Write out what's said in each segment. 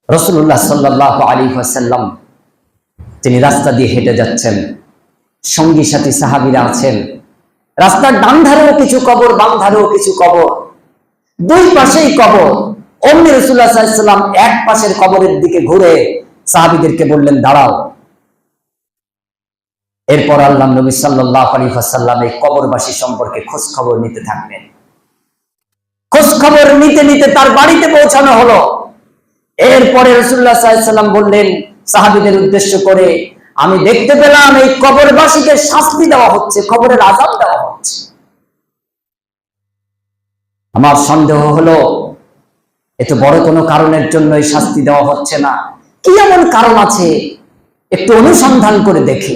রাসূলুল্লাহ সাল্লাল্লাহু আলাইহি ওয়াসাল্লাম তিনি রাস্তা দিয়ে হেঁটে যাচ্ছেন, সঙ্গী সাথী সাহাবীরা আছেন। রাস্তার ডান ধারেও কিছু কবর, বাম ধারেও কিছু কবর, দুই পাশেই কবর। অমনি রাসূলুল্লাহ সাল্লাল্লাহু আলাইহি ওয়াসাল্লাম এক পাশের কবরের দিকে ঘুরে সাহাবীদেরকে বললেন, দাঁড়াও। এরপর আল্লাহর নবী সাল্লাল্লাহু আলাইহি ওয়াসাল্লাম এই কবরবাসী সম্পর্কে খোঁজ খবর নিতে থাকলেন। খোঁজ খবর নিতে নিতে তার বাড়িতে পৌঁছানো হলো। এরপরে রাসূলুল্লাহ সাল্লাল্লাহু আলাইহি ওয়াসাল্লাম বললেন সাহাবীদের উদ্দেশ্য করে, আমি দেখতে পেলাম এই কবরবাসীকে শাস্তি দেওয়া হচ্ছে, কবরের আযাব দেওয়া হচ্ছে। আমার সন্দেহ হলো এত বড় কোনো কারণের জন্য এই শাস্তি দেওয়া হচ্ছে না, কি এমন কারণ আছে একটু অনুসন্ধান করে দেখি।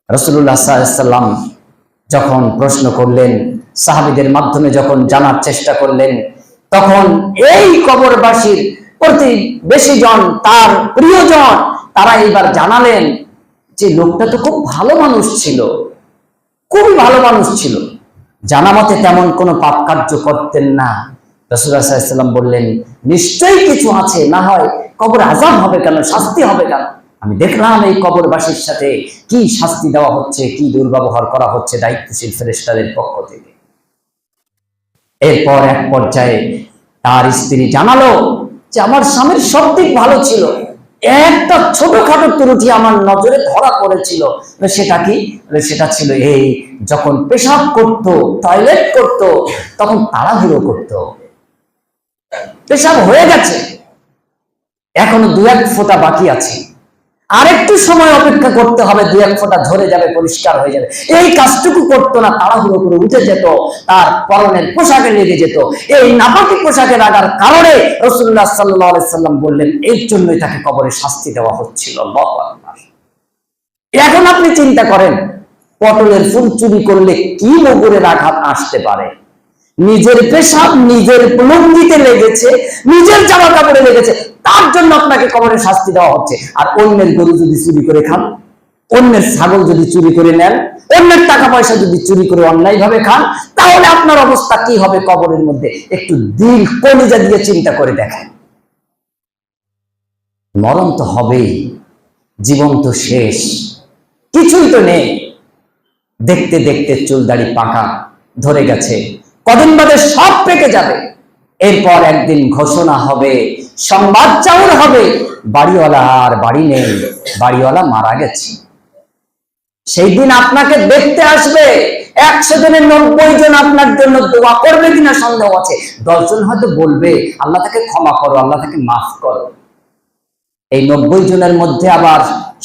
রাসূলুল্লাহ সাল্লাল্লাহু আলাইহি ওয়াসাল্লাম যখন প্রশ্ন করলেন, সাহাবীদের মাধ্যমে যখন জানার চেষ্টা করলেন, তখন এই কবরবাসীর প্রতিবেশী জন, তার প্রিয়জন, তারা এবার জানালেন যে লোকটা তো খুব ভালো মানুষ ছিল, খুবই ভালো মানুষ ছিল, জানা মতে তেমন কোনো পাপ কার্য করতেন না। রাসূলুল্লাহ সাল্লাল্লাহু আলাইহি ওয়াসাল্লাম বললেন, নিশ্চয়ই কিছু আছে, না হয় কবর আযাব হবে কেন, শাস্তি হবে কেন? আমি দেখলাম এই কবরবাসীর সাথে কি শাস্তি দেওয়া হচ্ছে, কি দুর্ব্যবহার করা হচ্ছে দায়িত্বশীল ফেরেশতাদের পক্ষ থেকে। এরপর এক পর্যায়ে তার স্ত্রী জানালো যে আমার স্বামীর সব দিক ভালো ছিল, একটা ছোটখাটো ত্রুটি আমার নজরে ধরা পড়েছিল। সেটা কি? সেটা ছিল এই, যখন পেশাব করত, টয়লেট করত, তখন তাড়াহুড়ো করত। পেশাব হয়ে গেছে, এখনো দু এক ফোঁটা বাকি আছে, আরেকটু সময় অপেক্ষা করতে হবে, দু এক ফোঁটা ঝরে যাবে, পরিষ্কার হয়ে যাবে। এই কাজটুকু করতো না, তাড়াহুড়ো করে উঠে যেত, তার পরনের পোশাকে লেগে যেত। এই নাপাকি পোশাকে লাগার কারণে রাসূলুল্লাহ সাল্লাল্লাহু আলাইহি ওয়াসাল্লাম বললেন এর জন্যই তাকে কবরে শাস্তি দেওয়া হচ্ছিল। আল্লাহু আকবার। এখন আপনি চিন্তা করেন, পটলের ফুল চুরি করলে কি নগরের আঘাত আসতে পারে? নিজের পেশাব নিজের লুঙ্গিতে লেগেছে, নিজের জামা কাপড়ে লেগেছে, তার জন্য আপনাকে কবরে শাস্তি দেওয়া হচ্ছে। আর অন্যের গরু যদি চুরি করে খান, অন্যের ছাগল যদি চুরি করে নেন, অন্যের টাকা পয়সা যদি চুরি করে অন্যায় ভাবে খান, তাহলে আপনার অবস্থা কি হবে কবরের মধ্যে? একটু দিল কলিজা দিয়ে চিন্তা করে দেখেন। মরণ তো হবেই, জীবন তো শেষ, কিছুই তো নেই। দেখতে দেখতে চুল দাড়ি পাকা ধরে গেছে, কদিন বাদে সব পেকে যাবে। এরপর একদিন ঘোষণা হবে, সংবাদ চাউর হবে, বাড়িওয়ালা আর বাড়ি নেই, বাড়িওয়ালা মারা গেছে। সেই দিন আপনাকে দেখতে আসবে 100 জনের 90 জন আপনার জন্য দোয়া করবে কিনা সন্দেহ আছে। 10 জন হয়তো বলবে আল্লাহ তাকে ক্ষমা করো, আল্লাহ তাকে মাফ করো। এই 90 জনের মধ্যে আবার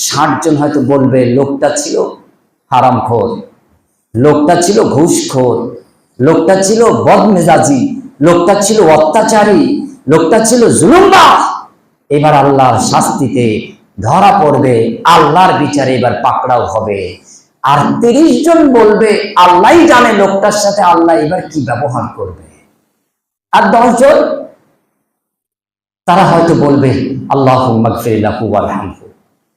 60 জন হয়তো বলবে লোকটা ছিল হারামখোর, লোকটা ছিল ঘুষখোর, লোকটা ছিল বদমেজাজি, লোকটা ছিল অত্যাচারী, লোকটা ছিল জুলুমবাজ। এবার আল্লাহর শাস্তিতে ধরা পড়বে, আল্লাহর বিচারে এবার পাকড়াও হবে। আর 30 জন বলবে আল্লাহই জানে লোকটার সাথে আল্লাহ এবার কি ব্যবহার করবে। আর 10 জন তারা হয়তো বলবে আল্লাহুম্মা গফির লাহু ওয়ারহামহু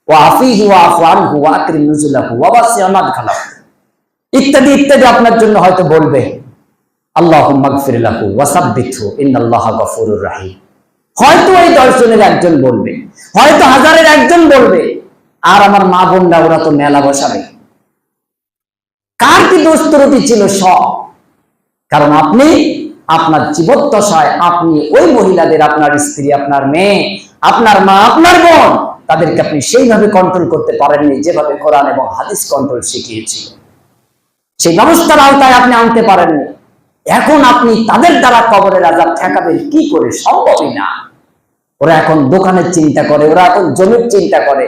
ওয়া আফিহি ওয়া আফু আনহু ওয়া আকরিম নুজুলাহু ওয়া ওয়াসি' মাদখালাহু ইত্যাদি ইত্যাদি আপনার জন্য হয়তো বলবে আল্লাহুম্মা গফির লাহু ওয়া সাব্বিতহু ইন্নাল্লাহা গফুরুর রাহিম। হয়তো এই 10 জনের একজন বলবে, হয়তো হাজারের একজন বলবে। আর আমার মা বোনরা ওরা তো মেলা বসাবে, কার কি দোষ ত্রুটি ছিল সব। কারণ আপনি আপনার জীবদ্দশায় আপনি ওই মহিলাদের, আপনার স্ত্রী, আপনার মেয়ে, আপনার মা, আপনার বোন, তাদেরকে আপনি সেইভাবে কন্ট্রোল করতে পারেননি যেভাবে কোরআন এবং হাদিস কন্ট্রোল শিখিয়েছিল। সেই ব্যবস্থার আওতায় আপনি আনতে পারেননি। এখন আপনি তাদের দ্বারা কবরের আযাব ঠেকাবেন কি করে? সম্ভবই না। ওরা এখন দোকানের চিন্তা করে, ওরা এখন জমির চিন্তা করে,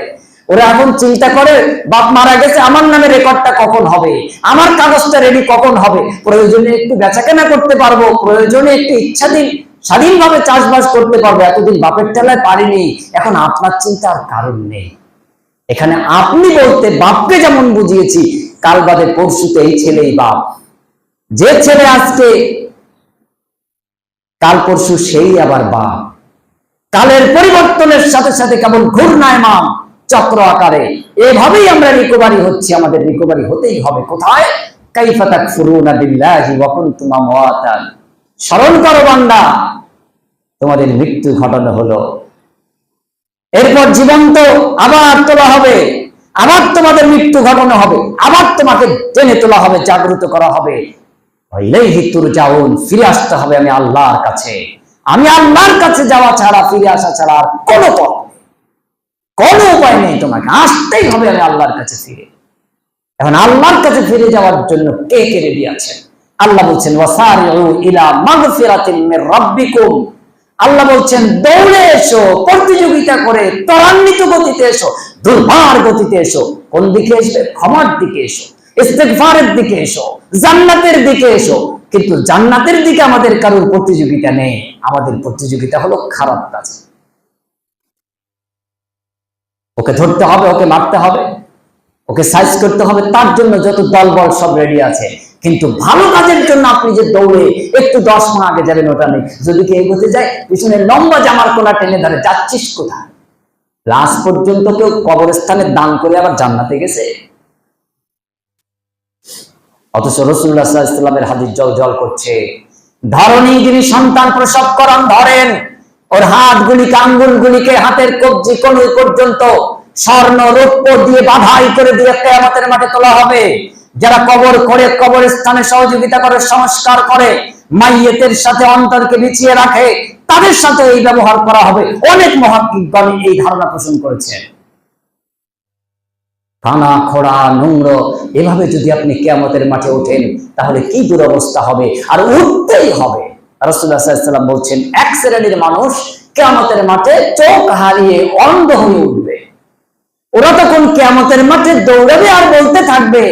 ওরা এখন চিন্তা করে বাপ মারা গেছে, আমার নামে রেকর্ডটা কখন হবে, আমার কাগজটা রেডি কখন হবে, প্রয়োজনে একটু বেচাকেনা করতে পারবো, প্রয়োজনে একটু ইচ্ছাধীন স্বাধীনভাবে চাষবাস করতে পারবো। এতদিন বাপের ঠেলায় পারিনি, এখন আপনার চিন্তার কারণ নেই। এখানে আপনি বলতে বাপকে যেমন বুঝিয়েছি, কাল বাদে পরশুতে এই ছেলেই বাপ। যে ছেলে আজকে, কাল পরশু সেই আবার বাপ। কালের পরিবর্তনের সাথে সাথে কেমন ঘূর্ণায়মান চক্র আকারে এভাবেই আমরা রিকভারি হচ্ছি। আমাদের রিকভারি হতেই হবে। কোথায়? কাইফা তাকফুরুনা বিল্লাহি ওয়া কুনতুম আমওয়াতান। স্মরণ করো বান্দা, তোমাদের মৃত্যু ঘটানো হলো, এরপর জীবন্ত আবার তোলা হবে, আবার তোমাদের মৃত্যু ঘটানো হবে, আবার তোমাকে টেনে তোলা হবে, জাগ্রত করা হবে। ইলাইহি তুরজাউন, ফিরে আসতে হবে আমি আল্লাহর কাছে। আমি আল্লাহর কাছে যাওয়া ছাড়া, ফিরে আসা ছাড়া আর কোনো পথ নেই, কোনো উপায় নেই, তোমাকে আসতেই হবে আমি আল্লাহর কাছে ফিরে। এখন আল্লাহর কাছে ফিরে যাওয়ার জন্য কে কে রেডি আছেন? আল্লাহ বলছেন ওয়াসারিউ ইলা মাগফিরাতিন মির রাব্বিকুম, আল্লাহ বলছেন দৌড়ে এসো, প্রতিযোগিতা করে ত্বরান্বিত গতিতে এসো, দুর্বার গতিতে এসো। কোন দিকে এসবে? ক্ষমার দিকে এসো, ইস্তিগফারের দিকে এসো, জান্নাতের দিকে এসো। কিন্তু জান্নাতের দিকে আমাদের কারোর প্রতিযোগিতা নেই, আমাদের প্রতিযোগিতা হলো খারাপ কাজ। ওকে ধরতে হবে, ওকে মারতে হবে, ওকে সাইজ করতে হবে, তার জন্য যত দলবল সব রেডি আছে। কিন্তু ভালো কাজের জন্য আপনি যে দৌড়ে একটু 10 পা আগে যাবেন ওটা নেই। যদি কেউ এগোতে যায় পিছনে লম্বা জামার কোলা টেনে ধরে, যাচ্ছিস কোথায়? লাস্ট পর্যন্ত কেউ কবরস্থানে দান করে আবার জান্নাতে গেছে। অথচ রাসূলুল্লাহ সাল্লাল্লাহু আলাইহি ওয়াসাল্লামের হাদিস জল জল করছে, ধরনী যিনি সন্তান প্রসব করান ধরেন, ওর হাতগুলিকে, আঙ্গুলগুলিকে, হাতের কবজি কনুই পর্যন্ত স্বর্ণ রৌপ্য দিয়ে বাধাই করে দিয়ে কিয়ামতের মাঠে তোলা হবে। যারা কবর করে, কবরস্থানে সহযোগিতা করে, সংস্কার করে, মাইয়েতের সাথে অন্তরকে বিছিয়ে রাখে, তাদের সাথে এই ব্যবহার করা হবে। অনেক মুহাক্কিকগণ এই ধারণা পোষণ করেছেন। কানা খোড়া নোংরা এভাবে যদি আপনি কিয়ামতের মাঠে ওঠেন তাহলে কি দুরবস্থা হবে, আর উঠতেই হবে। রাসূলুল্লাহ সাল্লাল্লাহু আলাইহি ওয়াসাল্লাম বলছেন এক শ্রেণীর মানুষ কিয়ামতের মাঠে চোখ হারিয়ে অন্ধ হয়ে উঠবে। ওরা তখন কিয়ামতের মাঠে দৌড়াবে আর বলতে থাকবে,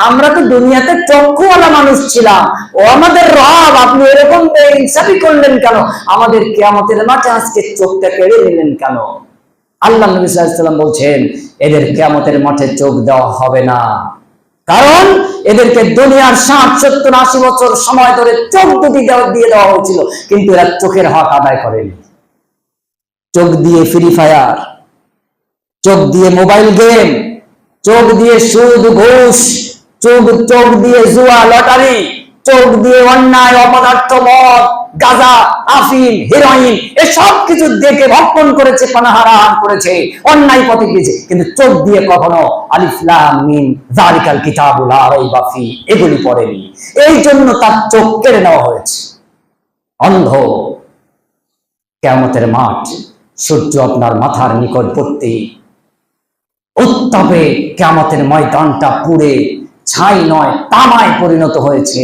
আমরা তো দুনিয়াতে চক্ষুওয়ালা মানুষ ছিলাম, ও আমাদের রব, আপনি এরকম বেইনসাফি করলেন কেন? আমাদের কিয়ামতের মাঠে আজকে চোখটা কেড়ে নিলেন কেন? আল্লাহ নবী সাল্লাল্লাহু আলাইহি ওয়াসাল্লাম বলছেন এদের কিয়ামতের মাঠে চোখ দেওয়া হবে না, কারণ এদেরকে দুনিয়ার 60, 70, 80 বছর সময় ধরে চোখ দুটি দিয়ে দেওয়া হয়েছিল, কিন্তু এরা চোখের হক আদায় করেনি। চোখ দিয়ে ফ্রি ফায়ার, চোখ দিয়ে মোবাইল গেম, চোখ দিয়ে সুদ ঘুষ, চোখ দিয়ে জুয়া লটারি, চোখ দিয়ে অন্যায় অপদার্থ, মদ, গাঁজা, আফিম, হেরোইন, এসব কিছু দেখে ভক্ষণ করেছে, পানাহার করেছে, অন্যায় পথে গিয়েছে, কিন্তু চোখ দিয়ে কখনো আলিফ লাম মিম যালিকাল কিতাবু লা রাইবা ফি এগুলি পড়েনি। এই জন্য তার চোখ কেড়ে নেওয়া হয়েছে। অন্ধ। কিয়ামতের মাঠ, সূর্য আপনার মাথার নিকটবর্তী, উত্তাপে কিয়ামতের ময়দানটা পুড়ে ছাই নয় তামায় পরিণত হয়েছে।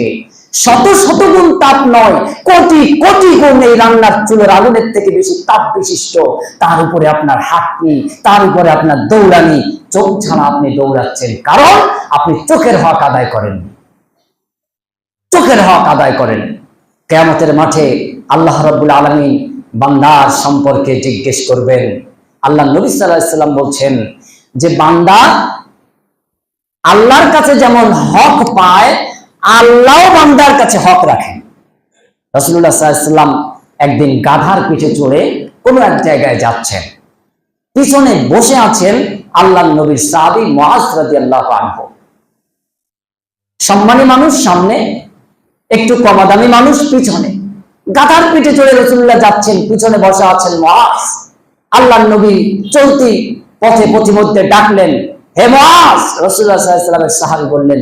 শত শত গুণ তাপ নয়, কোটি কোটি গুণ এই রান্নার চুলের আগুনের থেকে বেশি তাপ বিশিষ্ট। তার উপরে আপনার হাঁটনি, তার উপরে আপনার দৌড়ানি, চোখ ছাড়া আপনি দৌড়াচ্ছেন, কারণ আপনি চোখের হক আদায় করেন, চোখের হক আদায় করেন। কিয়ামতের মাঠে আল্লাহ রাব্বুল আলামিন বান্দার সম্পর্কে জিজ্ঞেস করবেন। আল্লাহ নবী সাল্লাল্লাহু আলাইহি ওয়াসাল্লাম বলছেন যে বান্দা আল্লাহর কাছে যেমন হক পায়, আল্লাহও বান্দার কাছে হক রাখেন। রাসূলুল্লাহ সাল্লাল্লাহু আলাইহি ওয়াসাল্লাম একদিন গাধার পিঠে চড়ে কোন এক জায়গায় যাচ্ছেন, পিছনে বসে আছেন আল্লাহর নবীর সাহাবী মুআজ রাদিয়াল্লাহু আনহু। সম্মানী মানুষ সামনে, একটু কমাদামি মানুষ পিছনে। গাধার পিঠে চড়ে রাসূলুল্লাহ যাচ্ছেন, পিছনে বসে আছেন মুআজ। আল্লাহর নবী চলতি পথে পথিমধ্যে ডাকলেন, হে মুআজ। রাসূলুল্লাহ সাল্লাল্লাহু আলাইহি ওয়াসাল্লামের সাহাবী বললেন,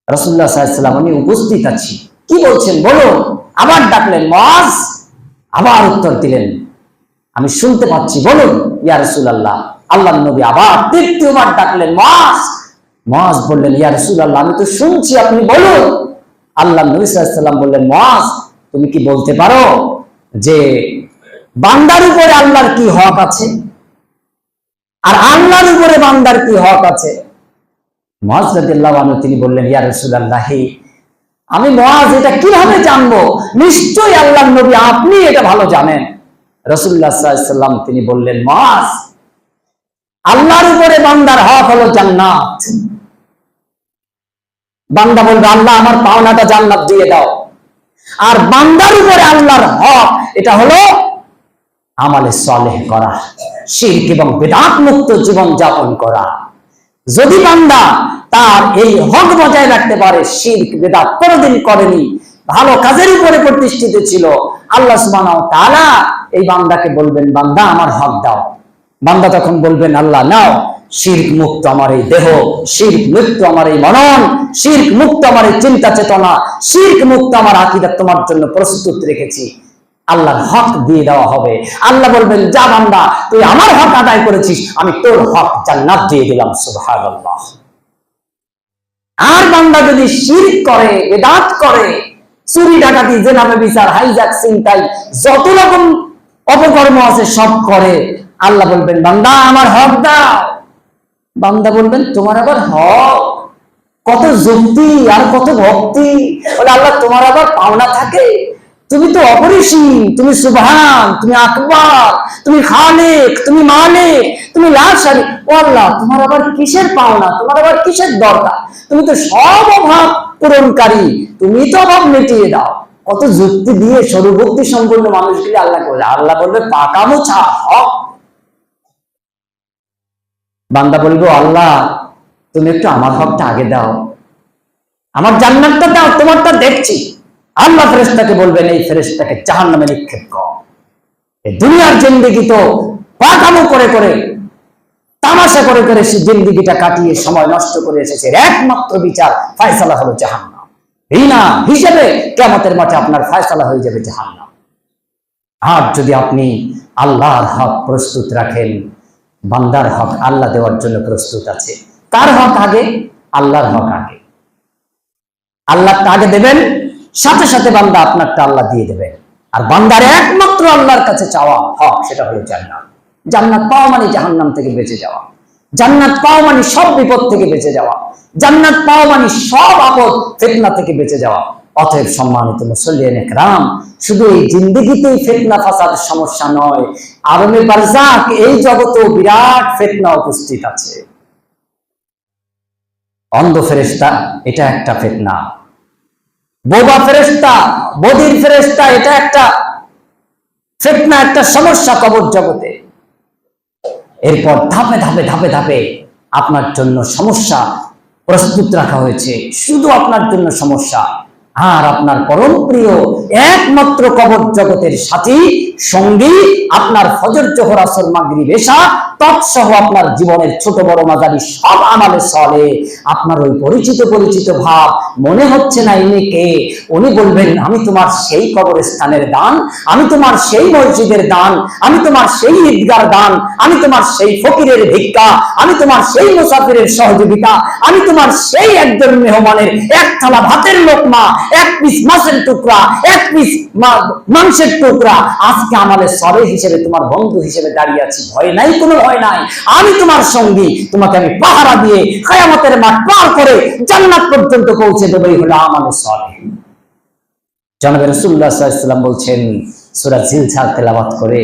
রাসূলুল্লাহ সাল্লাল্লাহু আলাইহি ওয়াসাল্লাম আমি উপস্থিত আছি, কি বলছেন বলুন। আবার ডাকলেন মুআজ, আবার উত্তর দিলেন, আমি শুনতে পাচ্ছি বলুন ইয়া রাসূলুল্লাহ। আল্লাহর নবী আবার তৃতীয়বার ডাকলেন মুআজ। মুআজ বললেন, ইয়া রাসূলুল্লাহ আমি তো শুনছি, আপনি বলুন। আল্লাহর নবী সাল্লাল্লাহু আলাইহি ওয়াসাল্লাম বললেন, মুআজ তুমি কি বলতে পারো যে বান্দার উপরে আল্লাহর কি হক আছে আর আল্লাহর উপরে বান্দার কি হক আছে? মুআজ রাদিয়াল্লাহু আনহু তিনি বললেন, ইয়া রাসূলুল্লাহ আমি মুআজ এটা কিভাবে জানবো? নিশ্চয়ই আল্লাহর নবী আপনি এটা ভালো জানেন। রাসূলুল্লাহ সাল্লাল্লাহু আলাইহি ওয়াসাল্লাম তিনি বললেন, মুআজ আল্লাহর উপরে বান্দার হক হলো জান্নাত। বান্দা বলবে, আল্লাহ আমার পাওনাটা জান্নাত দিয়ে দাও। আর বান্দার উপরে আল্লাহর হক এটা হলো আমালে সালেহ করা, শিরক এবং বিদআত মুক্ত জীবন যাপন করা। যদি বান্দা তার এই হক বজায় রাখতে পারে, শিরক বিদআত কোনোদিন করেনি, ভালো কাজের উপরে প্রতিষ্ঠিত ছিল, আল্লাহ সুবহানাহু ওয়া তাআলা এই বান্দাকে বলবেন, বান্দা আমার হক দাও। বান্দা তখন বলবেন, আল্লাহ নাও, শিরক মুক্ত আমার এই দেহ, শিরক মুক্ত আমার এই মনন, শিরক মুক্ত আমার এই চিন্তা চেতনা, শিরক মুক্ত আমার আকীদা তোমার জন্য প্রস্তুত রেখেছি। আল্লাহর হক দিয়ে দেওয়া হবে। আল্লাহ বলবেন, যা বান্দা, তুই আমার হক আদায় করেছিস, আমি তোর হক জান্নাত দিয়ে দিলাম। সুবহানাল্লাহ। আর বান্দা যদি শিরক করে, বিদআত করে, চুরি ডাকাতি, জিনা ব্যভিচার, হাইজ্যাক, ছিনতাই, যত রকম অপকর্ম আছে সব করে, আল্লাহ বলবেন, বান্দা আমার হক দাও। বান্দা বলবেন, তোমার আবার হক? কত যুক্তি আর কত ভক্তি! বলে, আল্লাহ তোমার আবার পাওনা থাকে? তুমি তো অপরিসীম, তুমি সুবহান, তুমি আকবার, তুমি খালিক, তুমি মালিক, তুমি লা শারীক। ও আল্লাহ, তোমার আবার কিসের পাওনা? তোমার আবার কিসের দরকার? তুমি তো সব অভাব পূরণকারী, তুমি তো অভাব মিটিয়ে দাও। কত যুক্তি দিয়ে সর্বভক্তি সম্পন্ন মানুষগুলি আল্লাহ বলে। আল্লাহ বলবে, পাকা মোছা হক। বান্দা বলবো, আল্লাহ তুমি একটু আমার হকটা আগে দাও, আমার জান্নাতটা দাও, তোমারটা দেখছি। আল্লাহ ফেরেশতাকে বলবেন, এই ফেরেশতাকে জাহান্নামে নিক্ষেপ কর। এই দুনিয়ার জিন্দেগি তো পাকামো করে করে, তামাশা করে করে সে জিন্দেগিটা কাটিয়ে সময় নষ্ট করে এসেছে। একমাত্র বিচার ফয়সালা হলো জাহান্নাম। বিনা হিসেবে কিয়ামতের মাঠে আপনার ফয়সালা হয়ে যাবে জাহান্নাম। আর যদি আপনি আল্লাহর হক প্রস্তুত রাখেন, বান্দার হক আল্লাহ দেওয়ার জন্য প্রস্তুত আছে। কার হক আগে? আল্লাহর হক আগে। আল্লাহটা আগে দেবেন, সাথে সাথে বান্দা আপনারটা আল্লাহ দিয়ে দেবেন। আর বান্দার একমাত্র আল্লাহর কাছে চাওয়া হক, সেটা হলো জান্নাত। জান্নাত পাওয়া মানে জাহান্নাম থেকে বেঁচে যাওয়া, জান্নাত পাওয়া মানে সব বিপদ থেকে বেঁচে যাওয়া, জান্নাত পাওয়া মানে সব আপদ ফিতনা থেকে বেঁচে যাওয়া। অতএব সম্মানিত মুসল্লিয়ানে কেরাম, শুধু এই জিন্দেগিতেই ফিতনা ফাসাদ সমস্যা নয়, আলমে বারজাখ এই জগতেও বিরাট ফিতনা উপস্থিত আছে। অন্ধ ফেরেশতা, এটা একটা ফিতনা। বোবা ফেরেশতা, বধির ফেরেশতা, এটা একটা ফিতনা, একটা সমস্যা কবর জগতে। এরপর ধাপে ধাপে ধাপে ধাপে আপনার জন্য সমস্যা প্রস্তুত রাখা হয়েছে, শুধু আপনার জন্য সমস্যা। আর আপনার পরম প্রিয় একমাত্র কবর জগতের সাথী সঙ্গী, আপনার ফজর, জোহর, আসর, মাগরিব, এশা তৎসহ আপনার জীবনের ছোট বড় মাঝারি সব আমালে চলে। আপনার ওই পরিচিত পরিচিত ভাব মনে হচ্ছে না ইনি কে? উনি বলবেন, আমি তোমার সেই কবরস্থানের দান, আমি তোমার সেই মসজিদের দান, আমি তোমার সেই ঈদগার দান, আমি তোমার সেই ফকিরের ভিক্ষা, আমি তোমার সেই মুসাফিরের সহযোগিতা, আমি তোমার সেই একজন মেহমানের এক থালা ভাতের লোকমা, এক পিস মাছের টুকরা, এক পিস মাংসের টুকরা, আজকে আমাদের সবে হিসেবে তোমার বন্ধু হিসেবে দাঁড়িয়ে আছি। ভয় নাই, কোনো ভয় নাই, আমি তোমার সঙ্গী, তোমাকে আমি পাহারা দিয়ে কিয়ামতের মাঠ পার করে জান্নাত পর্যন্ত পৌঁছে দেবই হলো আমাদের সবে। জনাবে রাসূলুল্লাহ সাল্লাল্লাহু আলাইহি ওয়াসাল্লাম বলছেন সূরা জিলসাল তেলাওয়াত করে,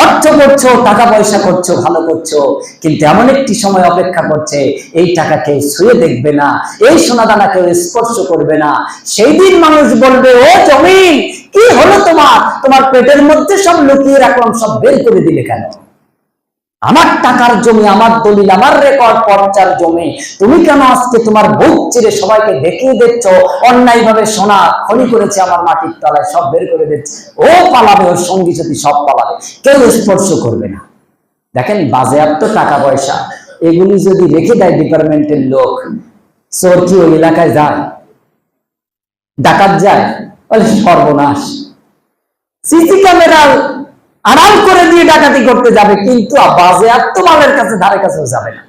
অর্থ করছো, টাকা পয়সা করছো, ভালো করছো, কিন্তু এমন একটি সময় অপেক্ষা করছে, এই টাকা কেউ ছুঁয়ে দেখবে না, এই সোনাদানা কেউ স্পর্শ করবে না। সেই দিন মানুষ বলবে, ও জমিন, কি হলো তোমার? তোমার পেটের মধ্যে সব লুকিয়ে রাখলাম, সব বের করে দিলে কেন? আমার টাকার জমি, আমার দলিল, আমার রেকর্ড পর্চার জমি, তুমি কেন আজকে তোমার বুক চিরে সবাইকে দেখিয়ে দিচ্ছ অন্যায় ভাবে সোনা খনি করেছে আমার মাটির তলায়, সব বের করে দিচ্ছে। ও পালাবে, ওর সঙ্গী সাথী সব পালাবে, কেউ স্পর্শ করবে না। দেখেন, বাজেয়াপ্ত টাকা পয়সা এগুলি যদি রেখে দেয় ডিপার্টমেন্টের লোক, চোর কি ওই এলাকায় যায়? ডাকাত যায়? বলে সর্বনাশ। সিসি ক্যামেরা আড়াল করে দিয়ে ডাকাতি করতে যাবে, কিন্তু বাজেয়াপ্ত মালের কাছে ধারে কাছেও যাবে না।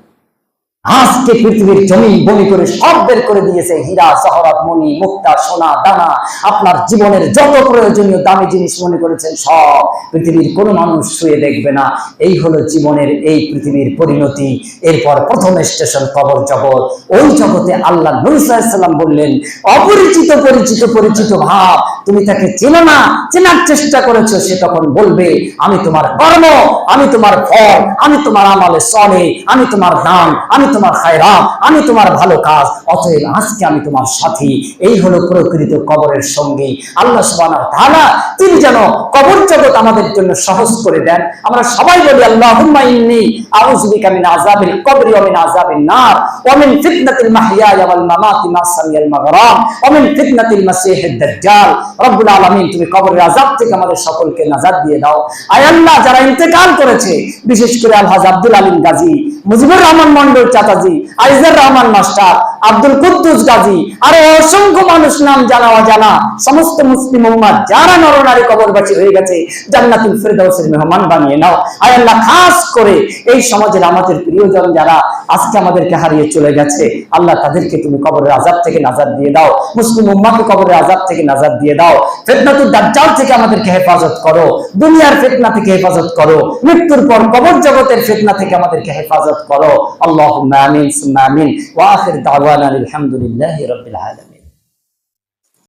আজকে পৃথিবীর জমি বলি করে সব বের করে দিয়েছে, হীরা, জহরত, মণি, মুক্তা, সোনা, দানা, আপনার জীবনের যত প্রয়োজনীয় দামি জিনিস মনে করেছেন সব পৃথিবীর কোনো মানুষ ছুঁয়ে দেখবে না। এই হলো জীবনের এই পৃথিবীর পরিণতি। এরপর প্রথম স্টেশন কবর জগৎ। ওই জগতে আল্লাহ নবী সাল্লাল্লাহু আলাইহি ওয়াসাল্লাম বললেন, অপরিচিত পরিচিত পরিচিত ভাব তুমি তাকে চেনো না, চেনার চেষ্টা করেছো, সে তখন বলবে আমি তোমার কর্ম, আমি তোমার ফল, আমি তোমার আমলে সলে, আমি তোমার দান, আমি তোমার খায়রাত, আমি তোমার ভালো কাজ, অতএব আজকে আমি তোমার সাথী। এই হলো প্রকৃত কবরের সঙ্গী। আল্লাহ সুবহানাহু ওয়া তাআলা তিনি যেন কবর জগৎ আমাদের জন্য সহজ করে দেন। আমরা সবাই বলি আল্লাহুম্মা ইন্নী আউযু বিকা মিন আযাবিল কবরি ওয়া মিন আযাবিন নার ওয়া মিন ফিতনাতিল মাহইয়া ওয়াল মামাতি মা সামিয়াল মাগরাম ওয়া মিন ফিতনাতিল মাসীহিদ দাজ্জাল। রব্বুল আলামিন তুমি কবরের আযাব থেকে আমাদের সকলকে নাজাত দিয়ে দাও। আয় আল্লাহ, যারা ইন্তেকাল করেছে, বিশেষ করে আলহাজ আব্দুল আলিম গাজী, মুজিবুর রহমান মন্ডল চাচাজি, আইজার রহমান মাস্টার, আব্দুল কুদ্দুস গাজী, আরো অসংখ্য মানুষ নাম জানা অজানা সমস্ত মুসলিম উম্মাহ যারা নরনারী কবরবাসী হয়ে গেছে, জান্নাতুল ফেরদাউসের মেহমান বানিয়ে নাও। আয় আল্লাহ, খাস করে এই সমাজের আমাদের প্রিয়জন যারা আজকে আমাদেরকে হারিয়ে চলে গেছে, আল্লাহ তাদেরকে তুমি কবরের আযাব থেকে নাজাত দিয়ে দাও। মুসলিম উম্মাহকে কবরের আযাব থেকে নাজাত দিয়ে দাও। ফিতনাতুদ দাজ্জাল থেকে আমাদেরকে হেফাজত করো, দুনিয়ার ফিতনা থেকে হেফাজত করো, মৃত্যুর পর কবর জগতের ফিতনা থেকে আমাদেরকে হেফাজত করো। আল্লাহুম্মা আমিন সুম্মা আমিন ওয়া আখির দাওয়ানা আলহামদুলিল্লাহি রাব্বিল আলামিন।